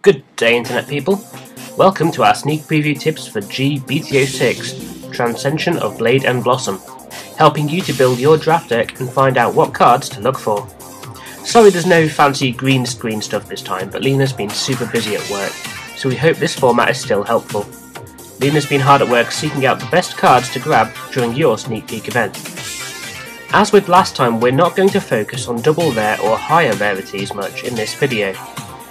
Good day, Internet people. Welcome to our sneak preview tips for G-BT06, Transcension of Blade and Blossom, helping you to build your draft deck and find out what cards to look for. Sorry there's no fancy green screen stuff this time, but Lena's been super busy at work, so we hope this format is still helpful. Lena's been hard at work seeking out the best cards to grab during your sneak peek event. As with last time, we're not going to focus on double rare or higher rarities much in this video.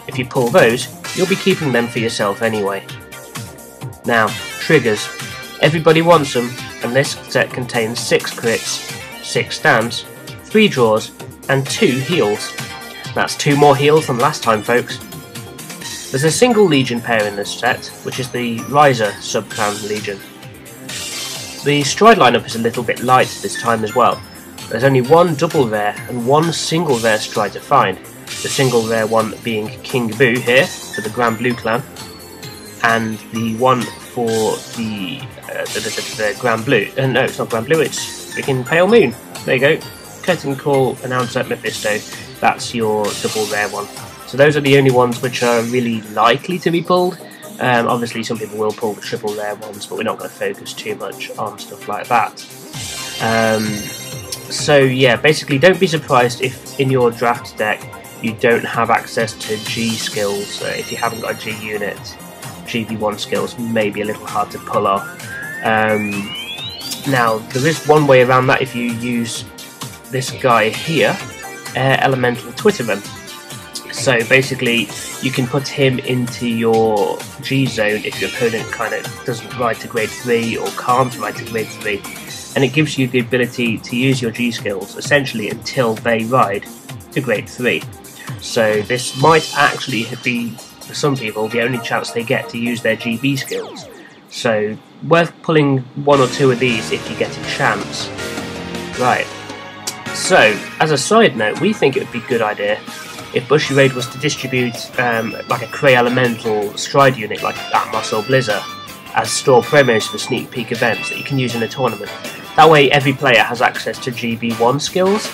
If you pull those, you'll be keeping them for yourself anyway. Now, triggers. Everybody wants them, and this set contains 6 crits, 6 stands, 3 draws, and 2 heals. That's 2 more heals than last time, folks. There's a single Legion pair in this set, which is the Riser sub-clan Legion. The Stride lineup is a little bit light this time as well. There's only 1 double rare and 1 single rare Stride to find. The single rare one being King Boo here for the Grand Blue clan, and the one for the Grand Blue. No, it's not Grand Blue, it's freaking Pale Moon. There you go. Curtain Call, Announcer, Mephisto. That's your double rare one. So those are the only ones which are really likely to be pulled. Obviously some people will pull the triple rare ones, but we're not going to focus too much on stuff like that. So yeah, basically don't be surprised if in your draft deck you don't have access to G skills. If you haven't got a G unit, GB1 skills may be a little hard to pull off. Now there is one way around that if you use this guy here, Elemental Twitterum. So basically you can put him into your G zone if your opponent kind of doesn't ride to grade 3 or can't ride to grade 3, and it gives you the ability to use your G skills essentially until they ride to grade 3. So this might actually be, for some people, the only chance they get to use their GB skills. So worth pulling 1 or 2 of these if you get a chance. Right. So as a side note, we think it would be a good idea if Bushy was to distribute like a Cray Elemental Stride unit like Atmos or Blizzard as store promos for sneak peek events that you can use in a tournament. That way every player has access to GB1 skills.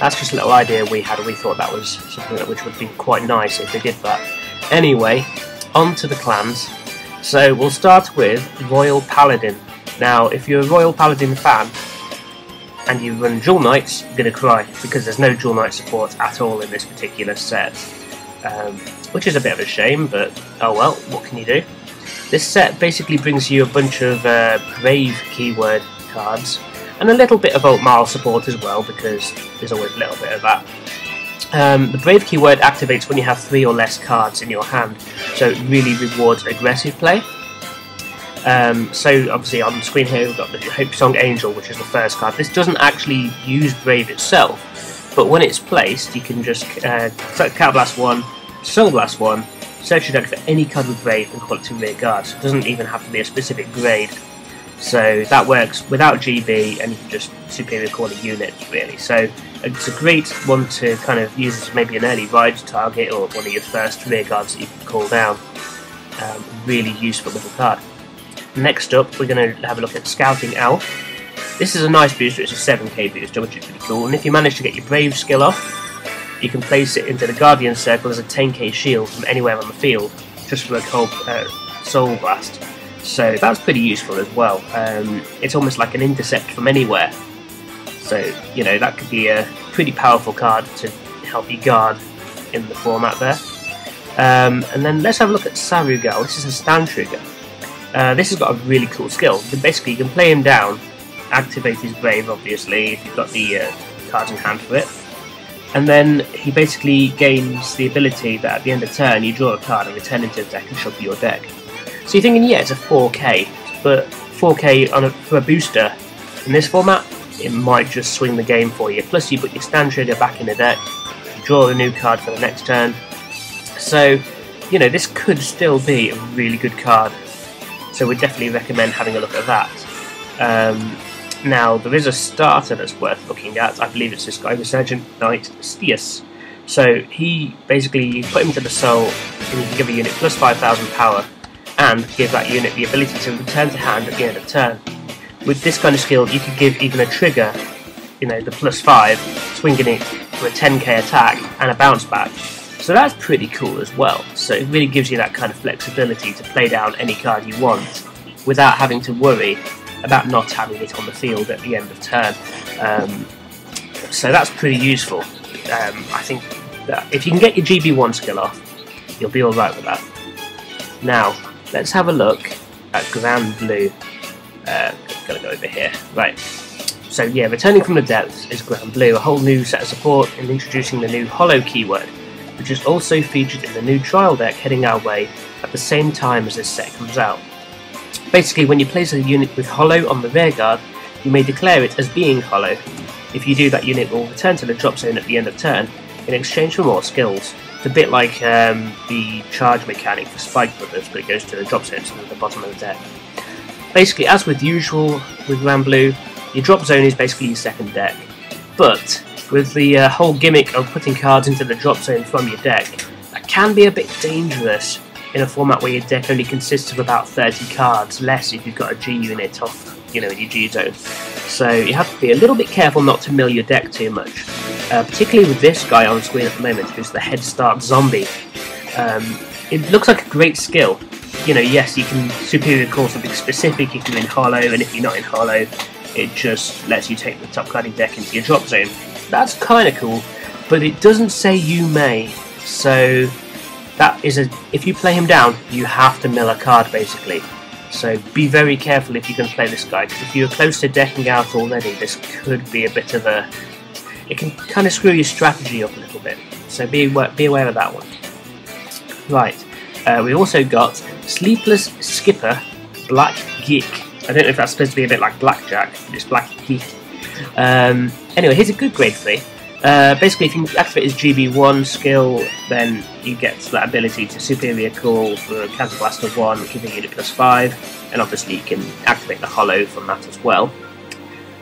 That's just a little idea we had, and we thought that was something which would be quite nice if they did that. Anyway, on to the clans. So we'll start with Royal Paladin. Now, if you're a Royal Paladin fan and you run Dual Knights, you're going to cry, because there's no Dual Knight support at all in this particular set. Which is a bit of a shame, but oh well, what can you do? This set basically brings you a bunch of Brave keyword cards, and a little bit of Oatmeal support as well, because there's always a little bit of that. The Brave keyword activates when you have 3 or less cards in your hand, so it really rewards aggressive play. So obviously on the screen here we've got the Hope Song Angel, which is the first card. This doesn't actually use Brave itself, but when it's placed you can just Counterblast 1, Soul Blast 1, search your deck for any card with Brave and call it to rear guard. So it doesn't even have to be a specific grade. So that works without GB, and you can just superior call a unit really. So it's a great one to kind of use as maybe an early ride target or one of your first rear guards that you can call down. Really useful little card. Next up we're going to have a look at Scouting Elf. This is a nice booster, it's a 7k booster, which is pretty cool, and if you manage to get your Brave skill off, you can place it into the Guardian Circle as a 10k shield from anywhere on the field, just for a cold Soul Blast. So that's pretty useful as well. It's almost like an intercept from anywhere. So, you know, that could be a pretty powerful card to help you guard in the format there. And then let's have a look at Sarugal. This is a stand trigger. This has got a really cool skill. Basically, you can play him down, activate his Brave, obviously, if you've got the cards in hand for it. And then he basically gains the ability that at the end of turn, you draw a card and return it to the deck and shuffle your deck. So you're thinking, yeah, it's a 4k, but 4k for a booster in this format, it might just swing the game for you. Plus you put your stand trigger back in the deck, you draw a new card for the next turn. So, you know, this could still be a really good card. So we definitely recommend having a look at that. Now, there is a starter that's worth looking at. I believe it's this guy, Resurgent Knight Stius. So he basically, you put him to the soul, and you can give a unit plus 5,000 power, and give that unit the ability to return to hand at the end of turn. With this kind of skill, you could give even a trigger, you know, the plus 5, swinging it for a 10k attack and a bounce back, So that's pretty cool as well. So it really gives you that kind of flexibility to play down any card you want without having to worry about not having it on the field at the end of turn. So that's pretty useful. I think that if you can get your GB1 skill off, you'll be alright with that. Now, let's have a look at Grand Blue. Gotta go over here. Right. So yeah, returning from the depths is Grand Blue, a whole new set of support and introducing the new Hollow keyword, which is also featured in the new trial deck heading our way at the same time as this set comes out. Basically, when you place a unit with Hollow on the rearguard, you may declare it as being Hollow. If you do, that unit will return to the drop zone at the end of turn in exchange for more skills. It's a bit like the charge mechanic for Spike Brothers, but it goes to the drop zone, so at the bottom of the deck. Basically, as with usual with Grand Blue, your drop zone is basically your second deck, but with the whole gimmick of putting cards into the drop zone from your deck, that can be a bit dangerous in a format where your deck only consists of about 30 cards, less if you've got a G unit off, in your G zone. So you have to be a little bit careful not to mill your deck too much, particularly with this guy on screen at the moment, who's the Head Start Zombie. It looks like a great skill. Yes, you can superior call something specific if you're in Hollow, and if you're not in Hollow, it just lets you take the top card of your deck into your drop zone. That's kind of cool, but it doesn't say you may, so that is if you play him down, you have to mill a card basically. So be very careful if you can play this guy, because if you're close to decking out already, this could be a bit of a... It can kind of screw your strategy up a little bit, so be aware of that one. Right, we also got Sleepless Skipper Black Geek. I don't know if that's supposed to be a bit like Blackjack, but it's Black Geek. Anyway, here's a good grade 3. Basically, if you activate his GB1 skill, then you get that ability to superior call for Counterblast of 1, giving unit +5, and obviously you can activate the Hollow from that as well.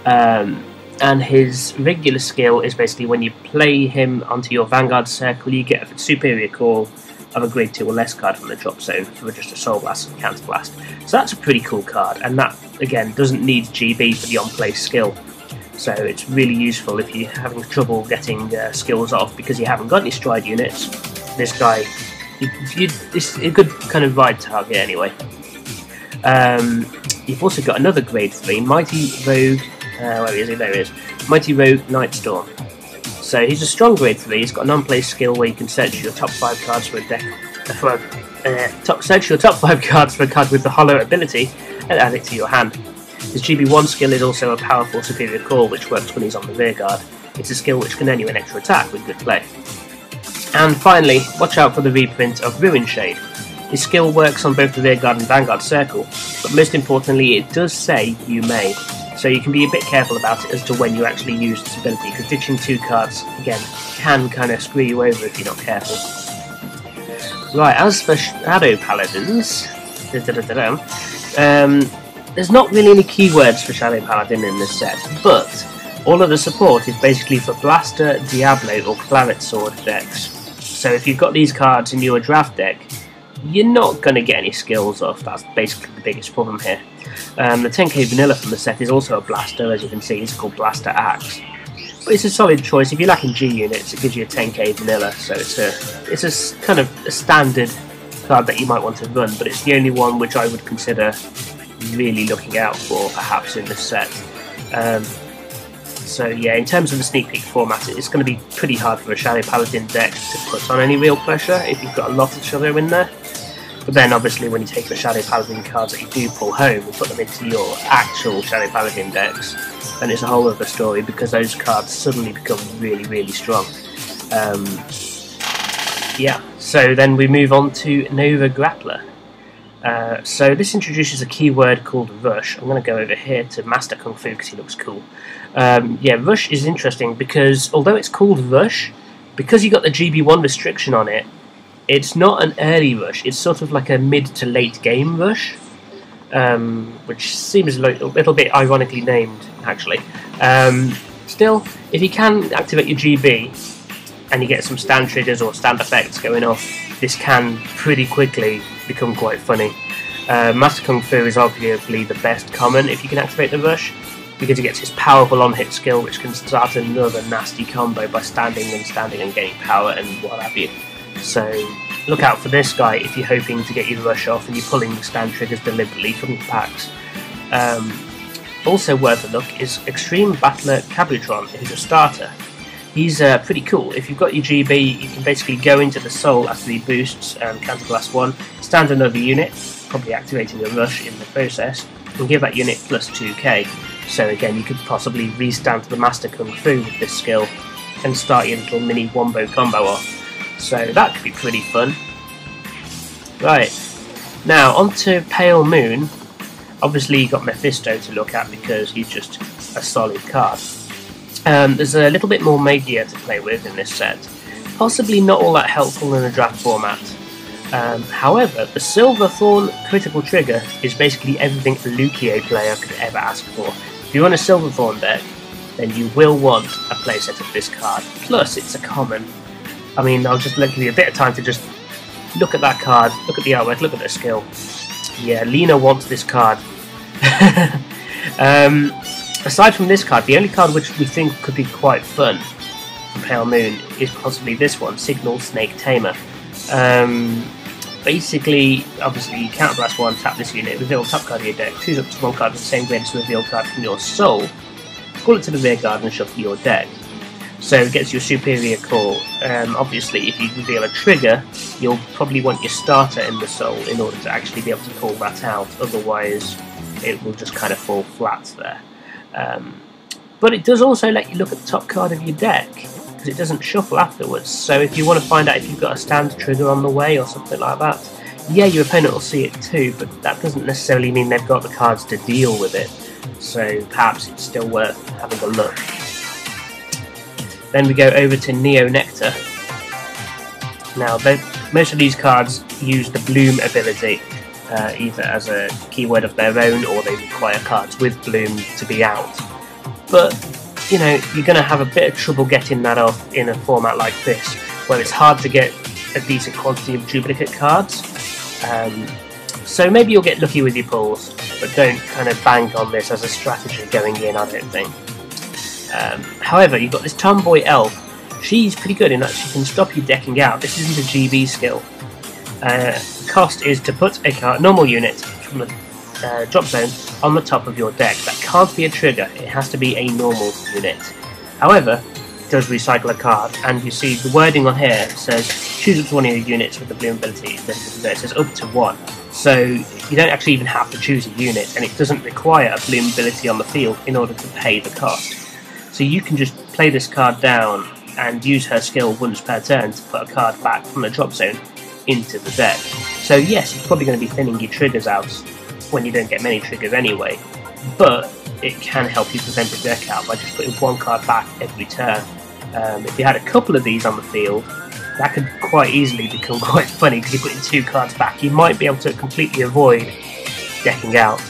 And his regular skill is basically when you play him onto your Vanguard circle, you get a superior call of a grade 2 or less card from the drop zone for just a Soul Blast and Counter Blast. So that's a pretty cool card, and that again doesn't need GB for the on-play skill. So it's really useful if you're having trouble getting skills off because you haven't got any stride units. This guy, it's a good kind of ride target anyway. You've also got another grade 3, Mighty Rogue. Where is he? There he is. Mighty Rogue Nightstorm. So he's a strong grade 3. He's got an on-play skill where you can search your top 5 cards for a deck. Search your top 5 cards for a card with the Hollow ability and add it to your hand. His GB1 skill is also a powerful superior call, which works when he's on the rearguard. It's a skill which can earn you an extra attack with good play. And finally, watch out for the reprint of Ruin Shade. His skill works on both the rearguard and Vanguard circle, but most importantly, it does say you may. So you can be a bit careful about it as to when you actually use this ability, because ditching 2 cards, again, can kind of screw you over if you're not careful. Right, as for Shadow Paladins, there's not really any keywords for Shadow Paladin in this set, but all of the support is basically for Blaster, Diablo or Claret Sword decks. So if you've got these cards in your draft deck, you're not going to get any skills off. That's basically the biggest problem here. The 10k vanilla from the set is also a blaster, as you can see. It's called Blaster Axe, but it's a solid choice. If you're lacking G units, it gives you a 10k vanilla, so it's a kind of a standard card that you might want to run, but it's the only one which I would consider really looking out for perhaps in this set. So yeah, in terms of the sneak peek format, it's going to be pretty hard for a Shadow Paladin deck to put on any real pressure if you've got a lot of Shadow in there. But then obviously when you take the Shadow Paladin cards that you do pull home and put them into your actual Shadow Paladin decks, then it's a whole other story, because those cards suddenly become really, really strong. Yeah, so then we move on to Nova Grappler. So this introduces a keyword called Rush. I'm going to go over here to Master Kung Fu because he looks cool. Yeah, Rush is interesting because although it's called Rush, because you got the GB1 restriction on it, it's not an early rush, it's sort of like a mid to late game rush, which seems a little bit ironically named, actually. Still, if you can activate your GB and you get some stand triggers or stand effects going off, this can pretty quickly become quite funny. Master Kung Fu is arguably the best common if you can activate the rush, because he gets his powerful on-hit skill, which can start another nasty combo by standing and getting power and what have you. So look out for this guy if you're hoping to get your rush off and you're pulling stand triggers deliberately from the packs. Also worth a look is Extreme Battler Cabutron, who's a starter. He's pretty cool. If you've got your GB, you can basically go into the soul after he boosts Counterblast 1, stand another unit, probably activating a rush in the process, and give that unit plus 2k. So again, you could possibly re-stand to the Master Kung Fu with this skill and start your little mini wombo combo off. So that could be pretty fun. Right, now on to Pale Moon. Obviously you've got Mephisto to look at because he's just a solid card. There's a little bit more Magia to play with in this set. Possibly not all that helpful in a draft format. However, the Silver Thorn critical trigger is basically everything a Lucio player could ever ask for. If you run a Silver Thorn deck, then you will want a playset of this card. Plus, it's a common. I mean, I'll just give you a bit of time to just look at that card, look at the artwork, look at the skill. Yeah, Lena wants this card. Aside from this card, the only card which we think could be quite fun for Pale Moon is possibly this one, Signal Snake Tamer. Basically, obviously, you counterblast 1, tap this unit, reveal top card of your deck, choose up to 1 card with the same grade as the reveal card from your soul, call it to the rear guard and shuffle your deck. So it gets your superior call. Obviously, if you reveal a trigger, you'll probably want your starter in the soul in order to actually be able to pull that out, otherwise it will just kind of fall flat there. But it does also let you look at the top card of your deck, because it doesn't shuffle afterwards. So if you want to find out if you've got a stand trigger on the way or something like that, yeah, your opponent will see it too, but that doesn't necessarily mean they've got the cards to deal with it. So perhaps it's still worth having a look. Then we go over to Neo Nectar. Now, most of these cards use the Bloom ability, either as a keyword of their own or they require cards with Bloom to be out. But, you know, you're going to have a bit of trouble getting that off in a format like this, where it's hard to get a decent quantity of duplicate cards. So maybe you'll get lucky with your pulls, but don't kind of bank on this as a strategy going in, I don't think. However, you've got this Tomboy Elf. She's pretty good in that she can stop you decking out. This isn't a GB skill. The cost is to put a normal unit from the drop zone on the top of your deck. That can't be a trigger, it has to be a normal unit. However, it does recycle a card, and you see the wording on here says choose up to one of your units with the Bloom ability. It says up to 1. So you don't actually even have to choose a unit, and it doesn't require a Bloom ability on the field in order to pay the cost. So you can just play this card down and use her skill once per turn to put a card back from the drop zone into the deck. So yes, you're probably going to be thinning your triggers out when you don't get many triggers anyway, but it can help you prevent a deck out by just putting 1 card back every turn. If you had a couple of these on the field, that could quite easily become quite funny because you're putting 2 cards back. You might be able to completely avoid decking out.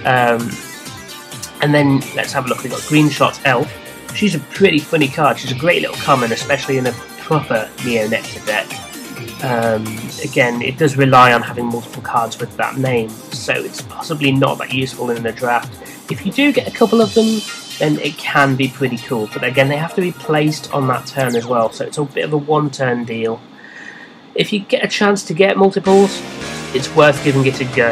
And then let's have a look. We've got Green Shot Elf. She's a pretty funny card. She's a great little common, especially in a proper Neo Nectar deck. Again, it does rely on having multiple cards with that name, so it's possibly not that useful in the draft. If you do get a couple of them, then it can be pretty cool, but again, they have to be placed on that turn as well, so it's a bit of a one-turn deal. If you get a chance to get multiples, it's worth giving it a go,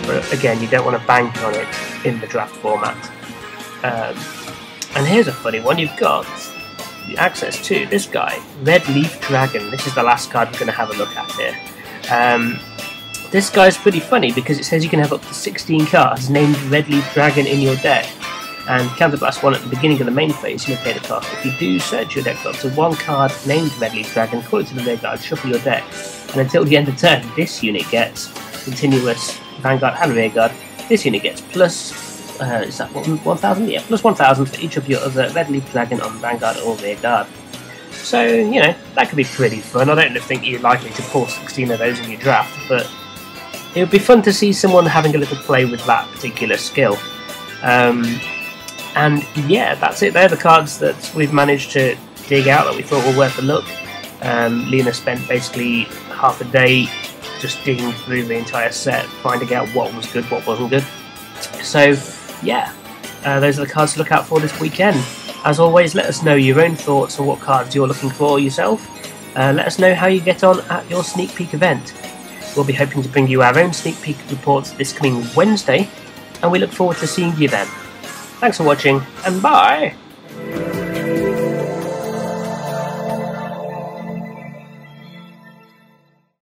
but again, you don't want to bank on it in the draft format. And here's a funny one. You've got the access to this guy, Red Leaf Dragon. This is the last card we're going to have a look at here. This guy's pretty funny because it says you can have up to 16 cards named Red Leaf Dragon in your deck, and counterblast 1 at the beginning of the main phase, you may pay the cost. If you do search your deck for up to 1 card named Red Leaf Dragon, call it to the rear guard, shuffle your deck, and until the end of turn, this unit gets continuous Vanguard and rear guard. This unit gets plus is that 1,000? Yeah, plus 1,000 for each of your other Red Leaf Dragon on Vanguard or rear guard. So, you know, that could be pretty fun. I don't think you're likely to pull 16 of those in your draft, but it would be fun to see someone having a little play with that particular skill. And yeah, that's it. They're the cards that we've managed to dig out that we thought were worth a look. Lena spent basically half a day just digging through the entire set, finding out what was good, what wasn't good. So, yeah, those are the cards to look out for this weekend. As always, let us know your own thoughts on what cards you're looking for yourself, Let us know how you get on at your sneak peek event. We'll be hoping to bring you our own sneak peek reports this coming Wednesday, and we look forward to seeing you then. Thanks for watching, and bye!